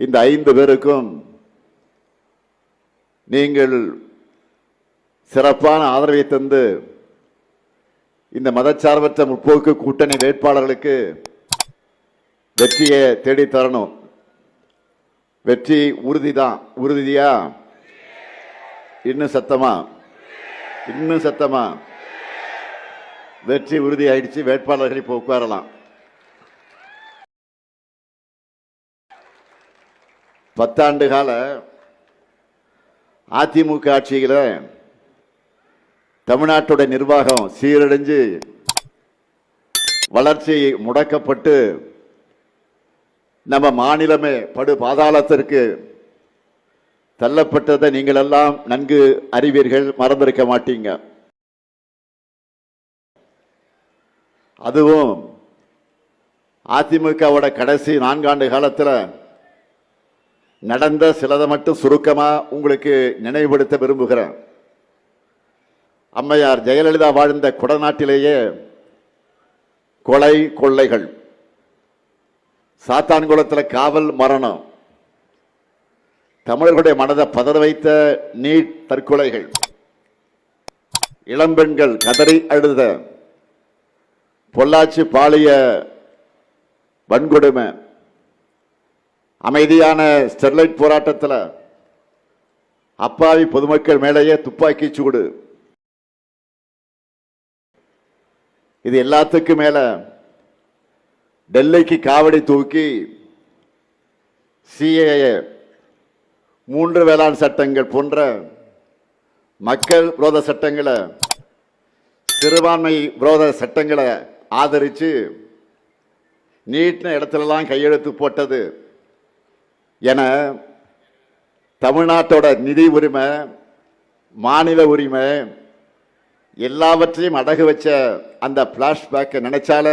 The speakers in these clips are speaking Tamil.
இந்த 5 பேருக்கும் நீங்கள் சிறப்பான ஆதரவை தந்து இந்த மதச்சார்பற்ற முற்போக்கு கூட்டணி வேட்பாளர்களுக்கு வெற்றியை தேடி தரணும். வெற்றி உறுதிதான். உறுதியா? இன்னும் சத்தமா? இன்னும் சத்தமா? வெற்றி உறுதி ஆயிடுச்சு. வேட்பாளர்கள் இப்போ உட்காரலாம். 10 ஆண்டு கால அதிமுக ஆட்சியில் தமிழ்நாட்டோட நிர்வாகம் சீரடைஞ்சு வளர்ச்சி முடக்கப்பட்டு நம்ம மாநிலமே படு பாதாளத்திற்கு தள்ளப்பட்டதை நீங்கள் எல்லாம் நன்கு அறிவீர்கள், மறந்திருக்க மாட்டீங்க. அதுவும் அதிமுகவோட கடைசி 4 ஆண்டு காலத்தில் நடந்த சிலதை மட்டும் சுருக்கமா உங்களுக்கு நினைவுபடுத்த விரும்புகிறேன். அம்மையார் ஜெயலலிதா வாழ்ந்த குடநாட்டிலேயே கொலை கொள்ளைகள், சாத்தான்குளத்தில் காவல் மரணம், தமிழர்களுடைய மனதை பதற வைத்த நீட் தற்கொலைகள், இளம்பெண்கள் கதறி அழுத பொள்ளாச்சி பாலிய வன்கொடுமை, அமைதியான ஸ்டெர்லைட் போராட்டத்தில் அப்பாவி பொதுமக்கள் மேலேயே துப்பாக்கி சூடு, இது எல்லாத்துக்கும் மேல டெல்லிக்கு காவடி தூக்கி சிஏஏ 3 வேளாண் சட்டங்கள் போன்ற மக்கள் விரோத சட்டங்களை, சிறுபான்மை விரோத சட்டங்களை ஆதரித்து நீட்ன இடத்துலலாம் கையெழுத்து போட்டது என தமிழ்நாட்டோட நிதி உரிமை, மாநில உரிமை எல்லாவற்றையும் அடகு வச்ச அந்த பிளாஷ்பேக்கை நினைச்சால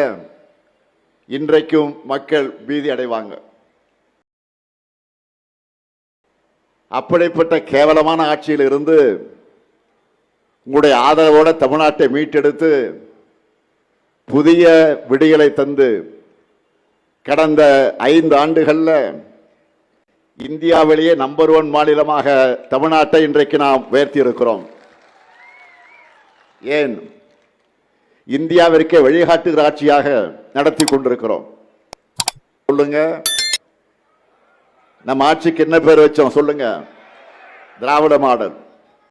இன்றைக்கும் மக்கள் பீதி அடைவாங்க. அப்படிப்பட்ட கேவலமான ஆட்சியில் இருந்து உங்களுடைய ஆதரவோட தமிழ்நாட்டை மீட்டெடுத்து புதிய விடியலை தந்து கடந்த 5 ஆண்டுகளில் இந்தியாவிலேயே நம்பர் 1 மாநிலமாக தமிழ்நாட்டை இன்றைக்கு நாம் உயர்த்தி இருக்கிறோம். ஏன்? இந்தியாவிற்கே வழிகாட்டுகிற ஆட்சியாக நடத்தி கொண்டிருக்கிறோம். சொல்லுங்க, நம்ம ஆட்சிக்கு என்ன பேர் வச்சோம்? சொல்லுங்க. திராவிட மாடல்.